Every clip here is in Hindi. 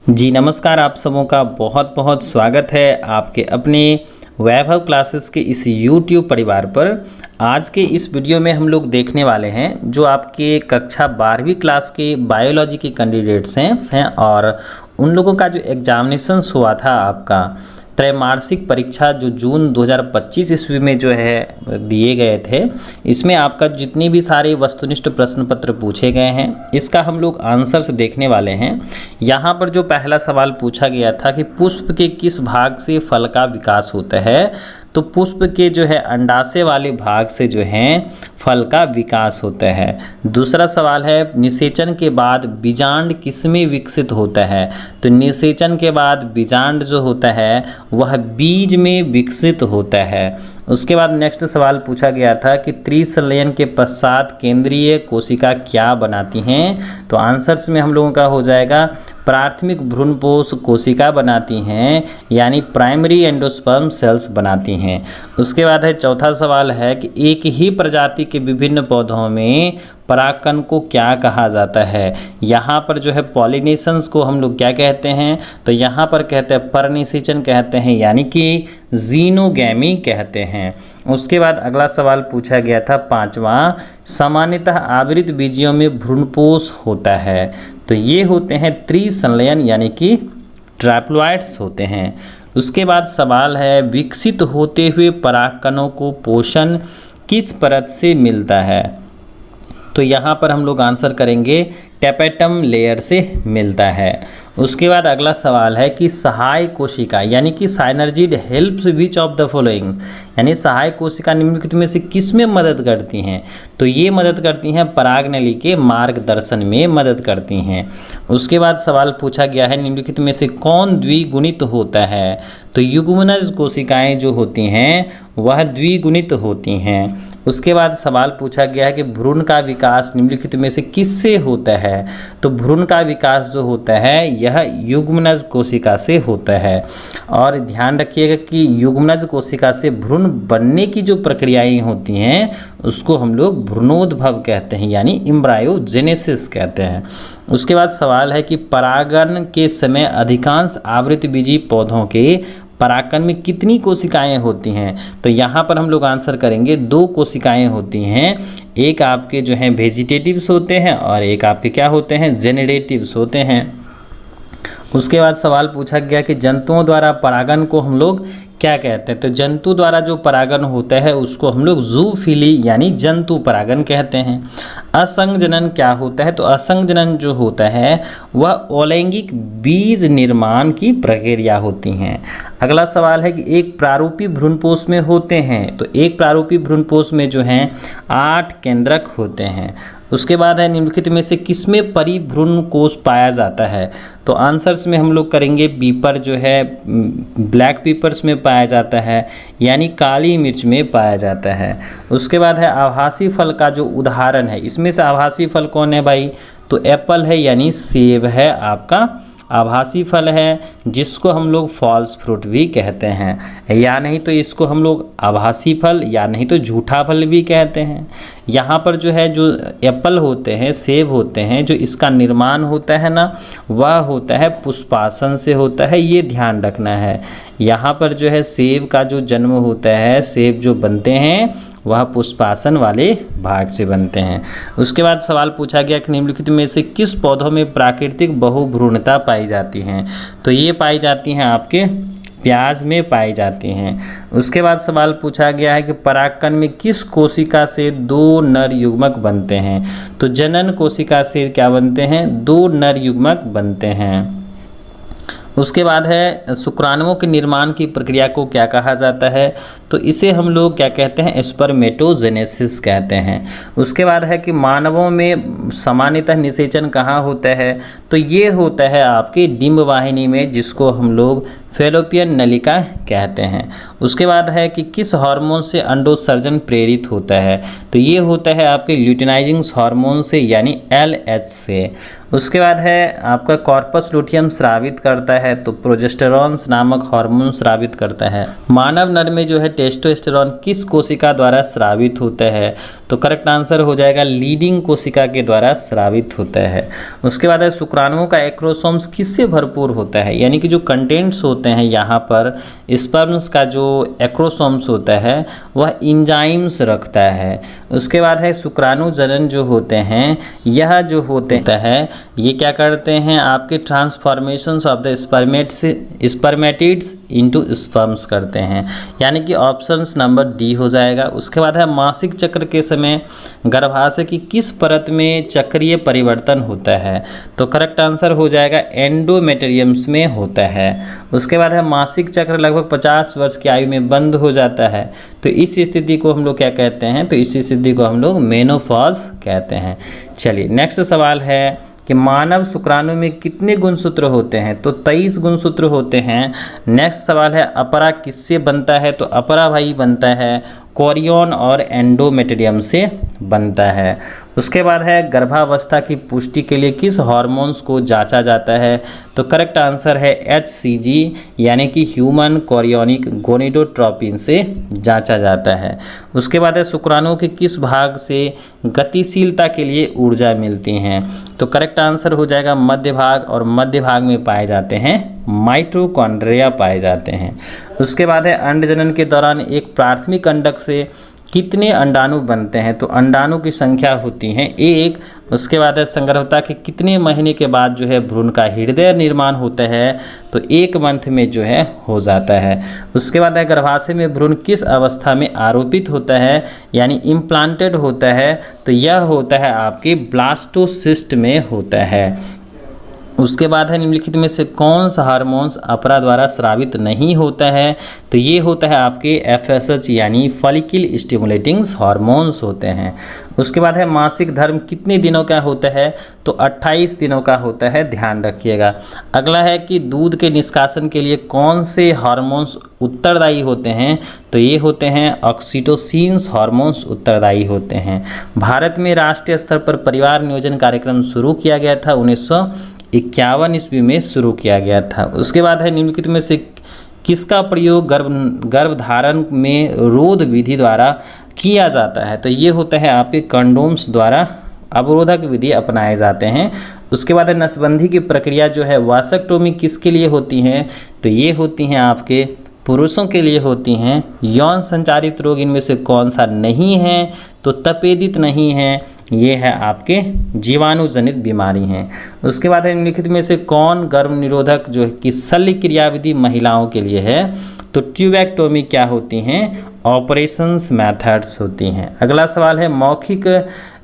जी नमस्कार, आप सबों का बहुत बहुत स्वागत है आपके अपने वैभव क्लासेस के इस YouTube परिवार पर। आज के इस वीडियो में हम लोग देखने वाले हैं जो आपके कक्षा 12वीं क्लास के बायोलॉजी के कैंडिडेट्स हैं और उन लोगों का जो एग्जामिनेशंस हुआ था आपका त्रैमासिक परीक्षा जो जून 2025 ईस्वी में जो है दिए गए थे, इसमें आपका जितनी भी सारे वस्तुनिष्ठ प्रश्न पत्र पूछे गए हैं इसका हम लोग आंसर्स देखने वाले हैं। यहाँ पर जो पहला सवाल पूछा गया था कि पुष्प के किस भाग से फल का विकास होता है, तो पुष्प के जो है अंडाशय वाले भाग से जो है फल का विकास होता है। दूसरा सवाल है निषेचन के बाद बीजांड किसमें विकसित होता है, तो निषेचन के बाद बीजांड जो होता है वह बीज में विकसित होता है। उसके बाद नेक्स्ट सवाल पूछा गया था कि त्रिसंलयन के पश्चात केंद्रीय कोशिका क्या बनाती हैं, तो आंसर्स में हम लोगों का हो जाएगा प्राथमिक भ्रूणपोष कोशिका बनाती हैं, यानी प्राइमरी एंडोस्पर्म सेल्स बनाती हैं। उसके बाद है चौथा सवाल है कि एक ही प्रजाति के विभिन्न पौधों में परागकण को क्या कहा जाता है। यहाँ पर जो है पॉलिनेशंस को हम लोग क्या कहते हैं, तो यहाँ पर कहते हैं परनिषेचन कहते हैं, यानी कि जीनोगैमी कहते हैं। उसके बाद अगला सवाल पूछा गया था पांचवा, सामान्यतः आवृत बीजियों में भ्रूणपोष होता है, तो ये होते हैं त्रिसंलयन यानी कि ट्रैप्लॉइड्स होते हैं। उसके बाद सवाल है विकसित होते हुए परागकणों को पोषण किस परत से मिलता है, तो यहाँ पर हम लोग आंसर करेंगे टेपेटम लेयर से मिलता है। उसके बाद अगला सवाल है कि सहाय कोशिका यानी कि साइनर्जिड helps which of the following, यानी सहाय कोशिका निम्नलिखित में से किस में मदद करती हैं, तो ये मदद करती हैं परागनली के मार्गदर्शन में मदद करती हैं। उसके बाद सवाल पूछा गया है निम्नलिखित में से कौन द्विगुणित होता है, तो युग्मनज कोशिकाएं जो होती हैं वह द्विगुणित होती हैं। उसके बाद सवाल पूछा गया है कि भ्रूण का विकास निम्नलिखित में से किससे होता है, तो भ्रूण का विकास जो होता है यह युग्मनज कोशिका से होता है। और ध्यान रखिएगा कि युग्मनज कोशिका से भ्रूण बनने की जो प्रक्रियाएं होती हैं उसको हम लोग भ्रूणोद्भव कहते हैं, यानी एम्ब्रायोजेनेसिस कहते हैं। उसके बाद सवाल है कि परागन के समय अधिकांश आवृतबीजी पौधों के परागकण में कितनी कोशिकाएं होती हैं, तो यहाँ पर हम लोग आंसर करेंगे 2 कोशिकाएं होती हैं। एक आपके जो हैं वेजिटेटिव्स होते हैं और एक आपके क्या होते हैं जेनरेटिव्स होते हैं। उसके बाद सवाल पूछा गया कि जंतुओं द्वारा परागन को हम लोग क्या कहते हैं, तो जंतु द्वारा जो परागन होता है उसको हम लोग जूफिली यानी जंतु परागन कहते हैं। असंजनन क्या होता है, तो असंजनन जो होता है वह अलैंगिक बीज निर्माण की प्रक्रिया होती हैं। अगला सवाल है कि एक प्रारूपी भ्रूणपोष में होते हैं, तो एक प्रारूपी भ्रूणपोष में जो हैं 8 केंद्रक होते हैं। उसके बाद है निम्नलिखित में से किसमें परिभ्रूण कोष पाया जाता है, तो आंसर्स में हम लोग करेंगे पीपर जो है ब्लैक पीपर्स में पाया जाता है, यानी काली मिर्च में पाया जाता है। उसके बाद है आभासी फल का जो उदाहरण है, इसमें से आभासी फल कौन है भाई, तो एप्पल है यानी सेब है आपका आभासी फल है, जिसको हम लोग फॉल्स फ्रूट भी कहते हैं, या नहीं तो इसको हम लोग आभासी फल या नहीं तो झूठा फल भी कहते हैं। यहाँ पर जो है जो एप्पल होते हैं सेब होते हैं, जो इसका निर्माण होता है ना वह होता है पुष्पासन से होता है, ये ध्यान रखना है। यहाँ पर जो है सेब का जो जन्म होता है, सेब जो बनते हैं वह पुष्पासन वाले भाग से बनते हैं। उसके बाद सवाल पूछा गया कि निम्नलिखित में से किस पौधों में प्राकृतिक बहुभ्रूणता पाई जाती हैं, तो ये पाई जाती हैं आपके प्याज में पाई जाती हैं। उसके बाद सवाल पूछा गया है कि परागकण में किस कोशिका से 2 नर युग्मक बनते हैं, तो जनन कोशिका से क्या बनते हैं 2 नर युग्मक बनते हैं। उसके बाद है शुक्राणुओं के निर्माण की प्रक्रिया को क्या कहा जाता है, तो इसे हम लोग क्या कहते हैं स्पर्मेटोजेनेसिस कहते हैं। उसके बाद है कि मानवों में सामान्यतः निषेचन कहाँ होता है, तो ये होता है आपके डिंब वाहिनी में, जिसको हम लोग फैलोपियन नलिका कहते हैं। उसके बाद है कि किस हार्मोन से अंडोत्सर्जन प्रेरित होता है, तो ये होता है आपके ल्यूटिनाइजिंग हार्मोन से यानी LH से। उसके बाद है आपका कॉर्पस लुटियम स्रावित करता है, तो प्रोजेस्टेरॉन नामक हार्मोन स्रावित करता है। मानव नर में जो है टेस्टोस्टेरॉन किस कोशिका द्वारा स्रावित होता है, तो करेक्ट आंसर हो जाएगा लीडिंग कोशिका के द्वारा स्रावित होता है। उसके बाद है शुक्राणुओं का एक्रोसोम्स किससे भरपूर होता है, यानी कि जो कंटेंट्स होते हैं यहाँ पर स्पर्म्स का जो एक्रोसोम्स होता है वह इंजाइम्स रखता है। उसके बाद है शुक्राणु जनन जो होते हैं यह जो होते हैं ये क्या करते हैं, आपके transformations of the spermatids into sperms करते हैं, यानी कि ऑप्शंस नंबर डी हो जाएगा। उसके बाद है मासिक चक्र के समय गर्भाशय की किस परत में चक्रीय परिवर्तन होता है, तो करेक्ट आंसर हो जाएगा एंडोमेट्रियम्स में होता है। उसके बाद है मासिक चक्र लगभग 50 वर्ष की आयु में बंद हो जाता है, तो इस स्थिति को हम लोग क्या कहते हैं, तो इस स्थिति को हम लोग मेनोपॉज कहते हैं। चलिए नेक्स्ट सवाल है कि मानव शुक्राणु में कितने गुणसूत्र होते हैं, तो 23 गुणसूत्र होते हैं। नेक्स्ट सवाल है अपरा किससे बनता है, तो अपरा भाई बनता है कोरियन और एंडोमेट्रियम से बनता है। उसके बाद है गर्भावस्था की पुष्टि के लिए किस हार्मोन्स को जांचा जाता है, तो करेक्ट आंसर है HCG यानी कि ह्यूमन कोरियोनिक गोनिडोट्रोपिन से जांचा जाता है। उसके बाद है शुक्राणु के किस भाग से गतिशीलता के लिए ऊर्जा मिलती हैं, तो करेक्ट आंसर हो जाएगा मध्य भाग, और मध्य भाग में पाए जाते हैं माइटोकॉन्ड्रिया पाए जाते हैं। उसके बाद है अंडजनन के दौरान एक प्राथमिक अंडक से कितने अंडाणु बनते हैं, तो अंडाणु की संख्या होती है 1। उसके बाद है संगर्भता के कितने महीने के बाद जो है भ्रूण का हृदय निर्माण होता है, तो 1 मंथ में जो है हो जाता है। उसके बाद है गर्भाशय में भ्रूण किस अवस्था में आरोपित होता है, यानी इम्प्लांटेड होता है, तो यह होता है आपके ब्लास्टोसिस्ट में होता है। उसके बाद है निम्नलिखित में से कौन सा हार्मोन्स अपरा द्वारा स्रावित नहीं होता है, तो ये होता है आपके FSH यानी फॉलिकल स्टिमुलेटिंग्स हार्मोन्स होते हैं। उसके बाद है मासिक धर्म कितने दिनों का होता है, तो 28 दिनों का होता है, ध्यान रखिएगा। अगला है कि दूध के निष्कासन के लिए कौन से हार्मोन्स उत्तरदायी होते हैं, तो ये होते हैं ऑक्सीटोसिन्स हार्मोन्स उत्तरदायी होते हैं। भारत में राष्ट्रीय स्तर पर परिवार नियोजन कार्यक्रम शुरू किया गया था 1951 ईस्वी में शुरू किया गया था। उसके बाद है निम्नलिखित में से किसका प्रयोग गर्भधारण में रोध विधि द्वारा किया जाता है, तो ये होता है आपके कंडोम्स द्वारा अवरोधक विधि अपनाए जाते हैं। उसके बाद है नसबंदी की प्रक्रिया जो है वासेक्टोमी किसके लिए होती हैं, तो ये होती हैं आपके पुरुषों के लिए होती हैं। यौन संचारित रोग इनमें से कौन सा नहीं है, तो तपेदित नहीं है, ये है आपके जीवाणु जनित बीमारी हैं। उसके बाद है निम्नलिखित में से कौन गर्भ निरोधक जो कि शल्य क्रियाविधि महिलाओं के लिए है, तो ट्यूबेक्टोमी क्या होती हैं, ऑपरेशंस मेथड्स होती हैं। अगला सवाल है मौखिक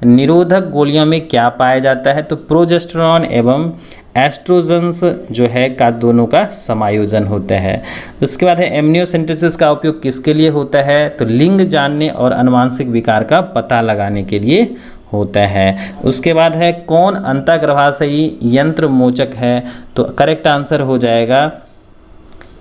निरोधक गोलियों में क्या पाया जाता है, तो प्रोजेस्टेरॉन एवं एस्ट्रोजन्स जो है का दोनों का समायोजन होता है। उसके बाद है एमनियोसेंटेसिस का उपयोग किसके लिए होता है, तो लिंग जानने और अनुवांशिक विकार का पता लगाने के लिए होता है। उसके बाद है कौन अंतःगर्भाशयी यंत्र मोचक है, तो करेक्ट आंसर हो जाएगा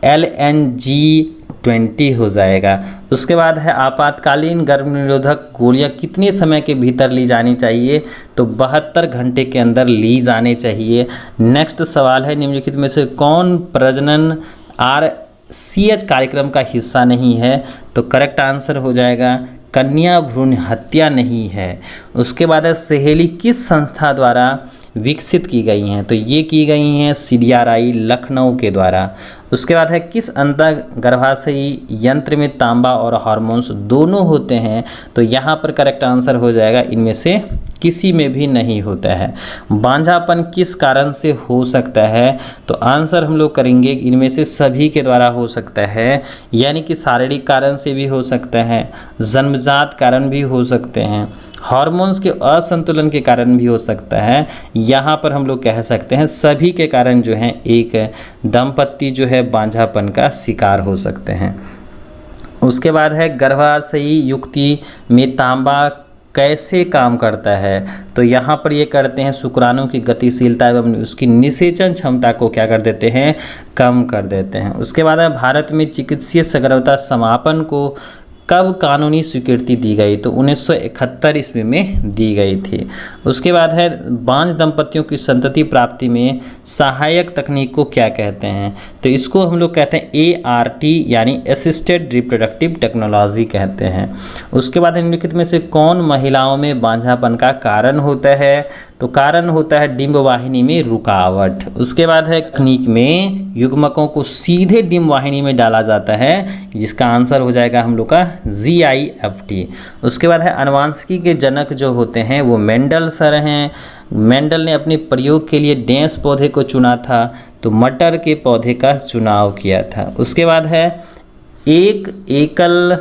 LNG-20 हो जाएगा। उसके बाद है आपातकालीन गर्भ निरोधक गोलियां कितने समय के भीतर ली जानी चाहिए, तो 72 घंटे के अंदर ली जानी चाहिए। नेक्स्ट सवाल है निम्नलिखित में से कौन प्रजनन RCH कार्यक्रम का हिस्सा नहीं है, तो करेक्ट आंसर हो जाएगा कन्या भ्रूण हत्या नहीं है। उसके बाद है सहेली किस संस्था द्वारा विकसित की गई हैं, तो ये की गई हैं CDRI लखनऊ के द्वारा। उसके बाद है किस अंतःगर्भाशयी यंत्र में तांबा और हार्मोन्स दोनों होते हैं, तो यहाँ पर करेक्ट आंसर हो जाएगा इनमें से किसी में भी नहीं होता है। बांझापन किस कारण से हो सकता है, तो आंसर हम लोग करेंगे इनमें से सभी के द्वारा हो सकता है, यानी कि शारीरिक कारण से भी हो सकता है, जन्मजात कारण भी हो सकते हैं, हार्मोन्स के असंतुलन के कारण भी हो सकता है। यहाँ पर हम लोग कह सकते हैं सभी के कारण जो है एक दंपत्ति जो है बांझापन का शिकार हो सकते हैं। उसके बाद है गर्भाशयी युक्ति में तांबा कैसे काम करता है, तो यहाँ पर ये करते हैं शुक्राणु की गतिशीलता एवं उसकी निषेचन क्षमता को क्या कर देते हैं, कम कर देते हैं। उसके बाद है भारत में चिकित्सीय सगर्भता समापन को कब कानूनी स्वीकृति दी गई? तो 1971 ईस्वी में दी गई थी। उसके बाद है बांझ दंपतियों की संतति प्राप्ति में सहायक तकनीक को क्या कहते हैं? तो इसको हम लोग कहते हैं ART यानी असिस्टेड रिप्रोडक्टिव टेक्नोलॉजी कहते हैं। उसके बाद निम्नलिखित में से कौन महिलाओं में बांझापन का कारण होता है? तो कारण होता है डिंब वाहिनी में रुकावट। उसके बाद है तकनीक में युग्मकों को सीधे डिंब वाहिनी में डाला जाता है, जिसका आंसर हो जाएगा हम लोग का GIFT। उसके बाद है आनुवांशिकी के जनक जो होते हैं वो मेंडल सर हैं। मेंडल ने अपने प्रयोग के लिए डेंस पौधे को चुना था, तो मटर के पौधे का चुनाव किया था। उसके बाद है एक एकल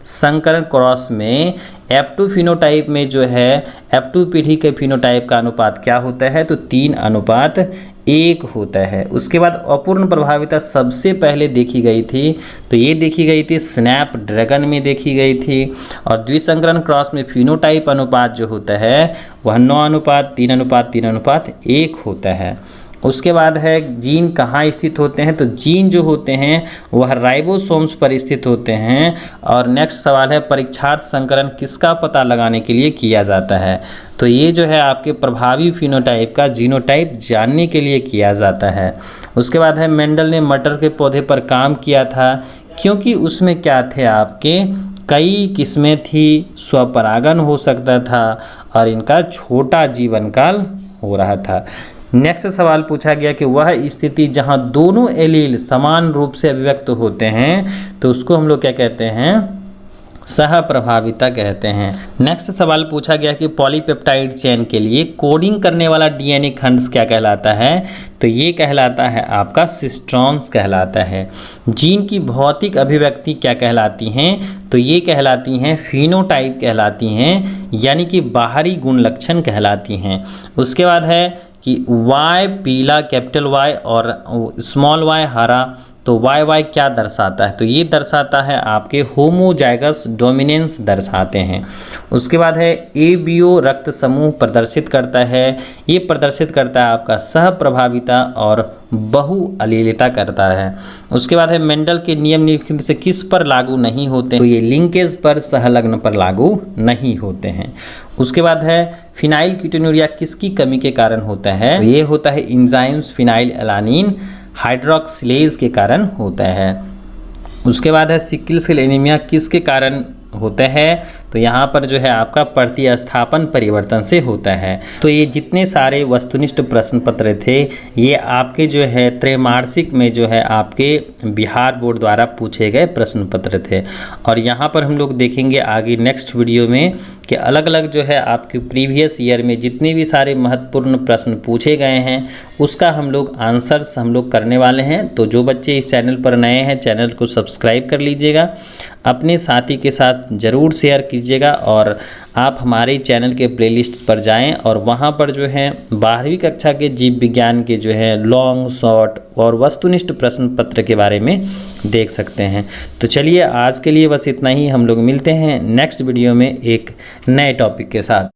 संकरण क्रॉस में F2 फिनोटाइप में जो है F2 पीढ़ी के फिनोटाइप का अनुपात क्या होता है? तो 3:1 होता है। उसके बाद अपूर्ण प्रभाविता सबसे पहले देखी गई थी, तो ये देखी गई थी स्नैपड्रैगन में देखी गई थी। और द्विसंकरण क्रॉस में फिनोटाइप अनुपात जो होता है वह 9:3:3:1 होता है। उसके बाद है जीन कहाँ स्थित होते हैं? तो जीन जो होते हैं वह राइबोसोम्स पर स्थित होते हैं। और नेक्स्ट सवाल है परीक्षार्थ संकरण किसका पता लगाने के लिए किया जाता है? तो ये जो है आपके प्रभावी फिनोटाइप का जीनोटाइप जानने के लिए किया जाता है। उसके बाद है मेंडल ने मटर के पौधे पर काम किया था क्योंकि उसमें क्या थे आपके कई किस्में थी, स्वपरागन हो सकता था और इनका छोटा जीवन काल हो रहा था। नेक्स्ट सवाल पूछा गया कि वह स्थिति जहां दोनों एलील समान रूप से अभिव्यक्त होते हैं, तो उसको हम लोग क्या कहते हैं? सहप्रभाविता कहते हैं। नेक्स्ट सवाल पूछा गया कि पॉलीपेप्टाइड चेन के लिए कोडिंग करने वाला DNA खंड क्या कहलाता है? तो ये कहलाता है आपका सिस्ट्रॉन्स कहलाता है। जीन की भौतिक अभिव्यक्ति क्या कहलाती हैं? तो ये कहलाती हैं फिनोटाइप कहलाती हैं, यानी कि बाहरी गुण लक्षण कहलाती हैं। उसके बाद है कि Y पीला कैपिटल Y और स्मॉल y हरा, तो YY क्या दर्शाता है? तो ये दर्शाता है आपके होमोजाइगस डोमिनेंस दर्शाते हैं। उसके बाद है ABO रक्त समूह प्रदर्शित करता है, ये प्रदर्शित करता है आपका सहप्रभाविता और बहुअलीलता करता है। उसके बाद है मेंडल के नियम निम्नलिखित से किस पर लागू नहीं होते? तो ये लिंकेज पर, सहलग्न पर लागू नहीं होते हैं। उसके बाद है फिनाइल कीटोन्यूरिया किसकी कमी के कारण होता है? तो ये होता है एंजाइम्स फिनाइल एलानिन हाइड्रोक्सिलेज के कारण होता है। उसके बाद है सिकल सेल एनीमिया किसके कारण होता है? तो यहाँ पर जो है आपका प्रतिस्थापन परिवर्तन से होता है। तो ये जितने सारे वस्तुनिष्ठ प्रश्न पत्र थे ये आपके जो है त्रैमासिक में जो है आपके बिहार बोर्ड द्वारा पूछे गए प्रश्न पत्र थे। और यहाँ पर हम लोग देखेंगे आगे नेक्स्ट वीडियो में कि अलग अलग जो है आपके प्रीवियस ईयर में जितने भी सारे महत्वपूर्ण प्रश्न पूछे गए हैं उसका हम लोग आंसर्स हम लोग करने वाले हैं। तो जो बच्चे इस चैनल पर नए हैं चैनल को सब्सक्राइब कर लीजिएगा, अपने साथी के साथ ज़रूर शेयर कीजिएगा और आप हमारे चैनल के प्लेलिस्ट पर जाएं और वहां पर जो है 12वीं कक्षा के जीव विज्ञान के जो है लॉन्ग शॉर्ट और वस्तुनिष्ठ प्रश्न पत्र के बारे में देख सकते हैं। तो चलिए आज के लिए बस इतना ही, हम लोग मिलते हैं नेक्स्ट वीडियो में एक नए टॉपिक के साथ।